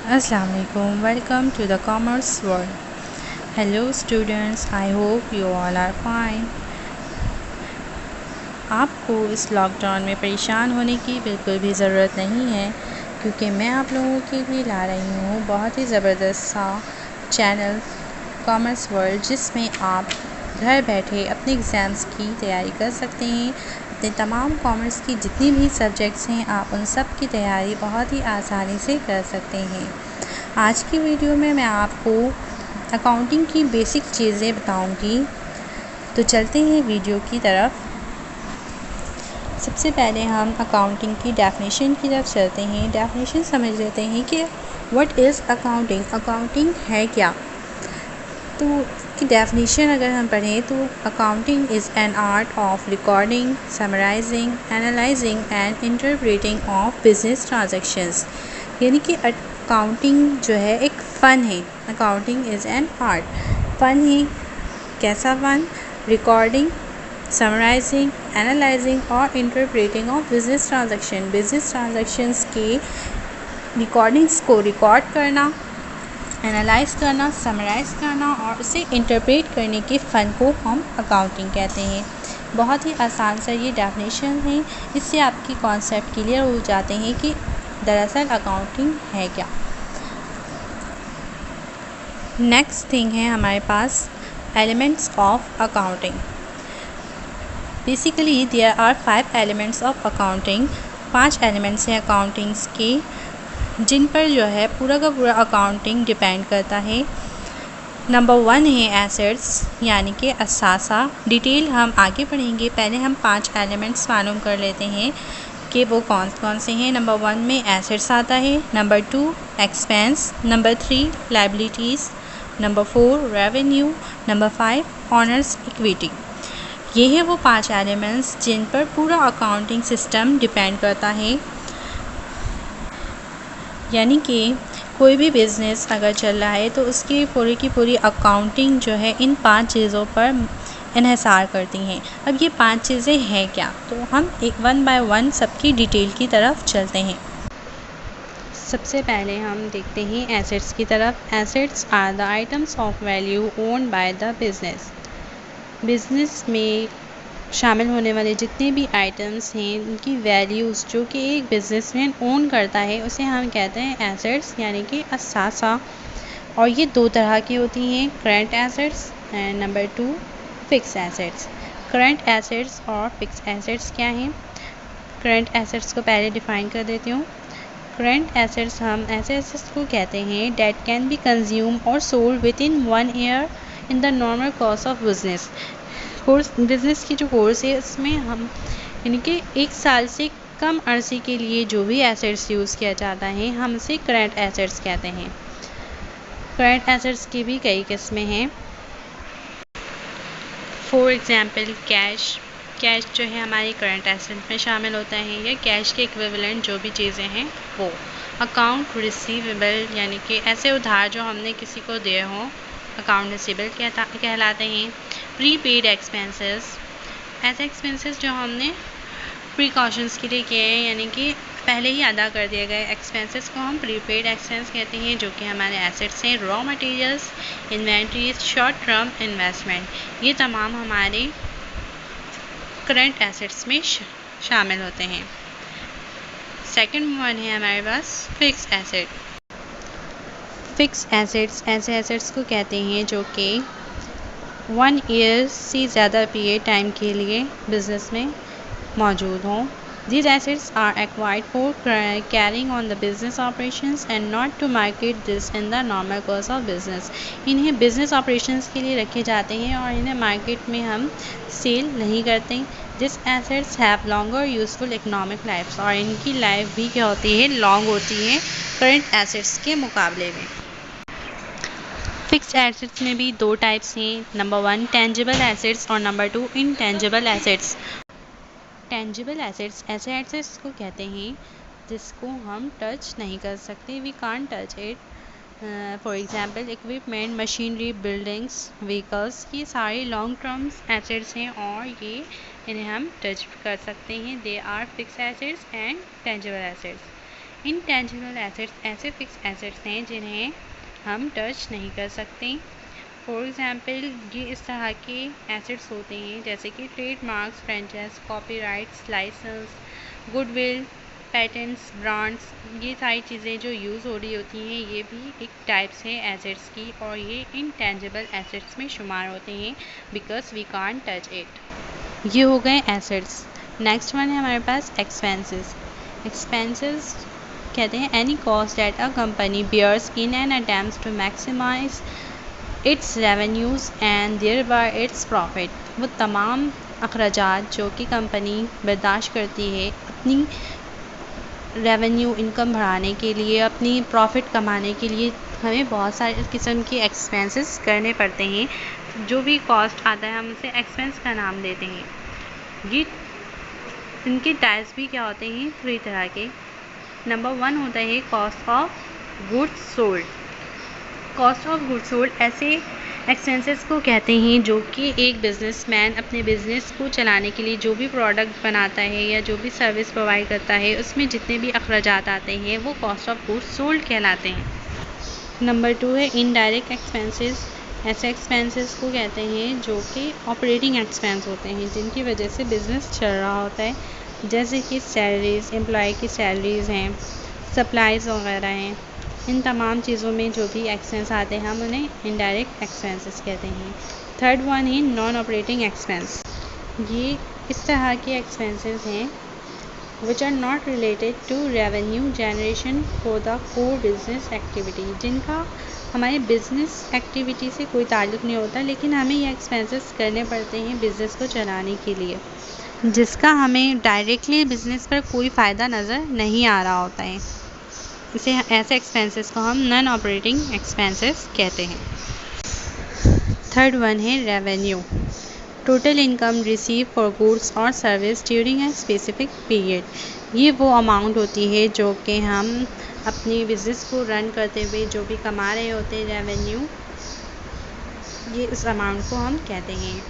Assalamu alaikum. Welcome to the Commerce World. Hello students, I hope you all are fine. आपको इस lockdown में परेशान होने की बिल्कुल भी ज़रूरत नहीं है, क्योंकि मैं आप लोगों के लिए ला रही हूँ बहुत ही ज़बरदस्त सा चैनल कॉमर्स वर्ल्ड, जिसमें आप घर बैठे अपने एग्ज़ाम्स की तैयारी कर सकते हैं। अपने तमाम कॉमर्स की जितनी भी सब्जेक्ट्स हैं, आप उन सब की तैयारी बहुत ही आसानी से कर सकते हैं। आज की वीडियो में मैं आपको अकाउंटिंग की बेसिक चीज़ें बताऊंगी, तो चलते हैं वीडियो की तरफ। सबसे पहले हम अकाउंटिंग की डेफिनेशन की तरफ चलते हैं। डेफिनेशन समझ लेते हैं कि व्हाट इज़ अकाउंटिंग, अकाउंटिंग है क्या। तो इसकी डेफिनेशन अगर हम पढ़ें तो accounting is an art of recording, summarising, analysing and interpreting of business transactions. यानी कि अकाउंटिंग जो है एक फ़न है। अकाउंटिंग इज़ एन आर्ट, फ़न है। कैसा फ़न? रिकॉर्डिंग, समराइजिंग, एनालाइजिंग और interpreting of business transaction. Business transactions के रिकॉर्डिंग्स को रिकॉर्ड करना, एनालाइज करना, समराइज़ करना और उसे इंटरप्रेट करने के फ़न को हम अकाउंटिंग कहते हैं। बहुत ही आसान सा ये डेफिनेशन है। इससे आपकी कॉन्सेप्ट क्लियर हो जाते हैं कि दरअसल अकाउंटिंग है क्या। नेक्स्ट थिंग है हमारे पास elements of accounting. Basically there are 5 elements of accounting. 5 elements हैं अकाउंटिंग्स के, जिन पर जो है पूरा का पूरा अकाउंटिंग डिपेंड करता है। नंबर 1 है एसेट्स, यानी कि असासा। डिटेल हम आगे पढ़ेंगे, पहले हम 5 एलिमेंट्स मालूम कर लेते हैं कि वो कौन कौन से हैं। नंबर 1 में एसेट्स आता है। Number 2 expense. Number 3 liabilities. Number 4 revenue. Number 5 honours equity. ये है वो 5 एलिमेंट्स जिन पर पूरा अकाउंटिंग सिस्टम डिपेंड करता है। यानी कि कोई भी बिज़नेस अगर चल रहा है तो उसकी पूरी की पूरी अकाउंटिंग जो है इन 5 चीज़ों पर इन्हिसार करती हैं। अब ये 5 चीज़ें हैं क्या, तो हम एक 1 बाय 1 सबकी डिटेल की तरफ चलते हैं। सबसे पहले हम देखते हैं एसेट्स की तरफ। Assets are the items of value owned by the business. Business में शामिल होने वाले जितने भी आइटम्स हैं, उनकी वैल्यूज़ जो कि एक बिजनेसमैन ओन करता है, उसे हम कहते हैं एसेट्स, यानी कि असासा। और ये 2 तरह की होती हैं, current assets and number 2 fix assets. Current assets और फिक्स एसेट्स क्या हैं? करंट एसेट्स को पहले डिफाइन कर देती हूँ। करंट एसेट्स हम ऐसे एसेट्स को कहते हैं डेट कैन बी कंज्यूम और sold with in 1 year in the normal course of business. Business की जो कोर्स है उसमें हम यानी कि 1 साल से कम अरसे के लिए जो भी एसेट्स यूज़ किया जाता है, हम उसे करंट एसेट्स कहते हैं। करंट एसेट्स की भी कई किस्में हैं। For example cash. कैश जो है हमारी करंट एसेट में शामिल होता है, या कैश के इक्विवेलेंट जो भी चीज़ें हैं वो। अकाउंट रिसीवेबल, यानी कि ऐसे उधार जो हमने किसी को दिए हों, अकाउंट रिसीवेबल कहलाते हैं। प्रीपेड एक्सपेंसेस, ऐसे एक्सपेंसेस जो हमने प्रिकॉशंस के लिए किए हैं, यानी कि पहले ही अदा कर दिए गए एक्सपेंसेस को हम प्रीपेड एक्सपेंस कहते हैं, जो कि हमारे एसेट्स हैं। Raw materials, inventories, short term investment, ये तमाम हमारे करंट एसेट्स में शामिल होते हैं। सेकंड वन है हमारे पास फिक्स एसेट। फिक्स एसेट्स ऐसे एसेट्स को कहते हैं जो कि 1 ईयर से ज़्यादा पीरियड टाइम के लिए बिजनेस में मौजूद हों। These assets are acquired for carrying on the business operations and not to market this in the normal course of business. इन्हें business operations के लिए रखे जाते हैं और इन्हें मार्केट में हम सेल नहीं करते। These assets have longer useful economic lives, और इनकी लाइफ भी क्या होती है? लॉन्ग होती है करंट एसेट्स के मुकाबले में। फिक्स्ड एसेट्स में भी 2 टाइप्स हैं। नंबर 1 टेंजिबल एसेट्स और number 2 intangible assets. Tangible assets ऐसे एसेट्स को कहते हैं जिसको हम टच नहीं कर सकते, we can't touch it. For example equipment, machinery, buildings, vehicles, ये सारे लॉन्ग टर्म एसेट्स हैं और ये इन्हें हम टच कर सकते हैं। They are fix assets and tangible assets. Intangible assets ऐसे फिक्स एसेट्स हैं जिन्हें हम टच नहीं कर सकते। फॉर एग्ज़ाम्पल ये इस तरह के एसेट्स होते हैं जैसे कि trademarks, franchise, copyrights, licence, goodwill, patents, brands, ये सारी चीज़ें जो यूज़ हो रही होती हैं ये भी एक टाइप्स है एसेट्स की, और ये इंटेंजिबल एसेट्स में शुमार होते हैं because we can't touch it. ये हो गए एसेट्स। नेक्स्ट वन है हमारे पास एक्सपेंसेस। एक्सपेंसेस कहते हैं any cost that a company bears in an attempts to maximise its revenues and thereby its profit. वो तमाम अखराजात जो कि कंपनी बर्दाश्त करती है अपनी रेवेन्यू इनकम बढ़ाने के लिए, अपनी प्रॉफिट कमाने के लिए हमें बहुत सारे किस्म के एक्सपेंसेस करने पड़ते हैं। जो भी कॉस्ट आता है हम उसे एक्सपेंस का नाम देते हैं। ये इनके टाइप्स भी क्या होते हैं, 3 तरह के। नंबर 1 होता है cost of goods sold. Cost of goods sold ऐसे एक्सपेंसेस को कहते हैं जो कि एक बिजनेसमैन अपने बिजनेस को चलाने के लिए जो भी प्रोडक्ट बनाता है या जो भी सर्विस प्रोवाइड करता है उसमें जितने भी अखराजात आते हैं वो कॉस्ट ऑफ गुड्स सोल्ड कहलाते हैं। नंबर 2 है इनडायरेक्ट एक्सपेंसेस। ऐसे एक्सपेंसेस को कहते हैं जो कि ऑपरेटिंग एक्सपेंस होते हैं जिनकी वजह से बिज़नेस चल रहा होता है, जैसे कि सैलरीज़, एम्प्लॉय की सैलरीज़ हैं, सप्लाईज़ वगैरह हैं। इन तमाम चीज़ों में जो भी एक्सपेंस आते हैं हम उन्हें इनडायरेक्ट एक्सपेंसेस कहते हैं। थर्ड वन है नॉन ऑपरेटिंग एक्सपेंस। ये इस तरह के एक्सपेंसेस हैं which are not related to revenue generation for the core business activity, जिनका हमारे बिजनेस एक्टिविटी से कोई ताल्लुक़ नहीं होता, लेकिन हमें ये एक्सपेंसेस करने पड़ते हैं बिज़नेस को चलाने के लिए, जिसका हमें डायरेक्टली बिज़नेस पर कोई फ़ायदा नज़र नहीं आ रहा होता है। इसे ऐसे एक्सपेंसेस को हम नॉन ऑपरेटिंग एक्सपेंसेस कहते हैं। थर्ड वन है revenue. Total income receive for goods और service during a specific period. ये वो अमाउंट होती है जो कि हम अपनी बिज़नेस को रन करते हुए जो भी कमा रहे होते हैं रेवेन्यू, ये इस अमाउंट को हम कहते हैं।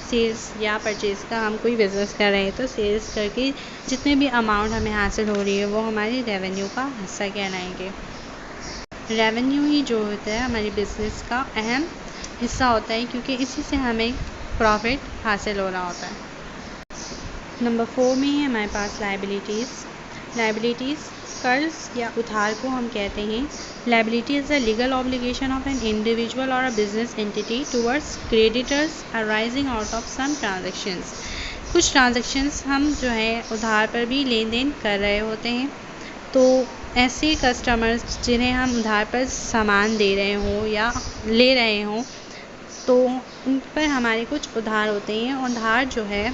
सेल्स या परचेज़ का हम कोई बिज़नेस कर रहे हैं तो सेल्स करके जितने भी अमाउंट हमें हासिल हो रही है वो हमारी रेवेन्यू का हिस्सा कहलाएंगे। रेवेन्यू ही जो होता है हमारी बिज़नेस का अहम हिस्सा होता है क्योंकि इसी से हमें प्रॉफिट हासिल हो रहा होता है। नंबर 4 में है हमारे पास लायबिलिटीज़। लायबिलिटीज़ कर्ज या उधार को हम कहते हैं। Liability is a legal obligation of an individual और a business entity towards creditors arising out of some transactions. कुछ ट्रांजैक्शंस हम जो है उधार पर भी लेन देन कर रहे होते हैं, तो ऐसे कस्टमर्स जिन्हें हम उधार पर सामान दे रहे हों या ले रहे हों तो उन पर हमारे कुछ उधार होते हैं। उधार जो है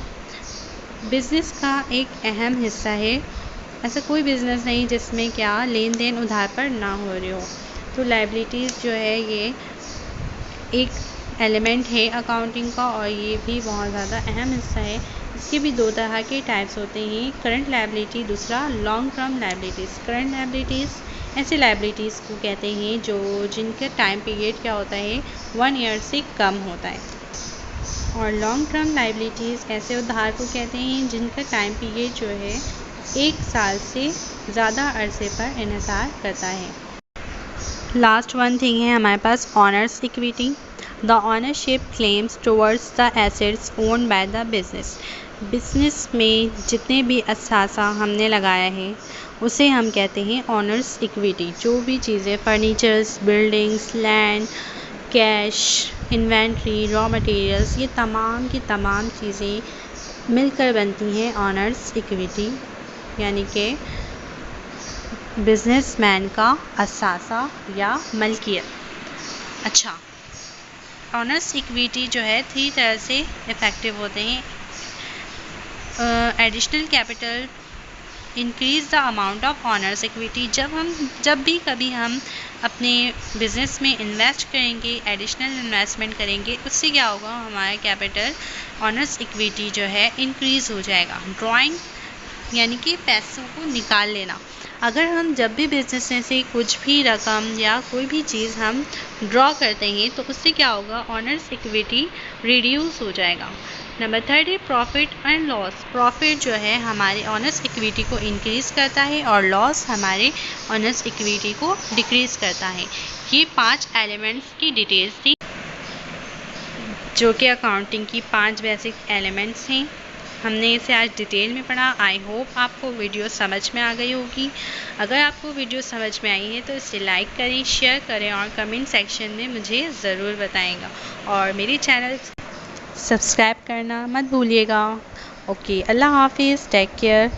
बिज़नेस का एक अहम हिस्सा है। ऐसा कोई बिज़नेस नहीं जिसमें क्या लेन देन उधार पर ना हो रही हो। तो लायबिलिटीज़ जो है ये एक एलिमेंट है अकाउंटिंग का और ये भी बहुत ज़्यादा अहम हिस्सा है। इसके भी 2 तरह के टाइप्स होते हैं, करंट लायबिलिटी, दूसरा long term liabilities. Current liabilities ऐसे लायबिलिटीज़ को कहते हैं जिनका टाइम पीरियड क्या होता है 1 ईयर से कम होता है, और लॉन्ग टर्म लायबिलिटीज़ ऐसे उधार को कहते हैं जिनका टाइम पीरियड जो है 1 साल से ज़्यादा अरसे पर इन्हिसार करता है। लास्ट वन थिंग है हमारे पास owners equity. The ownership claims towards the assets owned by the business. Business में जितने भी असासा हमने लगाया है उसे हम कहते हैं ऑनर्स इक्विटी। जो भी चीज़ें furnitures, buildings, land, cash, inventory, raw materials, ये तमाम की तमाम चीज़ें मिलकर बनती हैं ऑनर्स इक्विटी, यानी कि बिजनेसमैन का असासा या मलकियत। अच्छा, ऑनर्स इक्विटी जो है 3 तरह से इफ़ेक्टिव होते हैं। Additional capital increase the amount of honours equity. जब भी कभी हम अपने बिज़नेस में इन्वेस्ट करेंगे, एडिशनल इन्वेस्टमेंट करेंगे, उससे क्या होगा, हमारा कैपिटल ऑनर्स इक्विटी जो है इंक्रीज़ हो जाएगा। ड्राइंग यानी कि पैसों को निकाल लेना। अगर हम जब भी बिजनेस में से कुछ भी रकम या कोई भी चीज़ हम ड्रॉ करते हैं तो उससे क्या होगा, ऑनर्स इक्विटी रिड्यूस हो जाएगा। नंबर 3 है प्रॉफिट एंड लॉस। प्रॉफिट जो है हमारे ऑनर्स इक्विटी को इंक्रीज़ करता है और लॉस हमारे ऑनर्स इक्विटी को डिक्रीज़ करता है। ये 5 एलिमेंट्स की डिटेल्स थी जो कि अकाउंटिंग की 5 बेसिक एलिमेंट्स हैं। हमने इसे आज डिटेल में पढ़ा। आई होप आपको वीडियो समझ में आ गई होगी। अगर आपको वीडियो समझ में आई है तो इसे लाइक करें, शेयर करें और कमेंट सेक्शन में मुझे ज़रूर बताएगा और मेरे चैनल सब्सक्राइब करना मत भूलिएगा। ओके, अल्लाह हाफिज़, टेक केयर।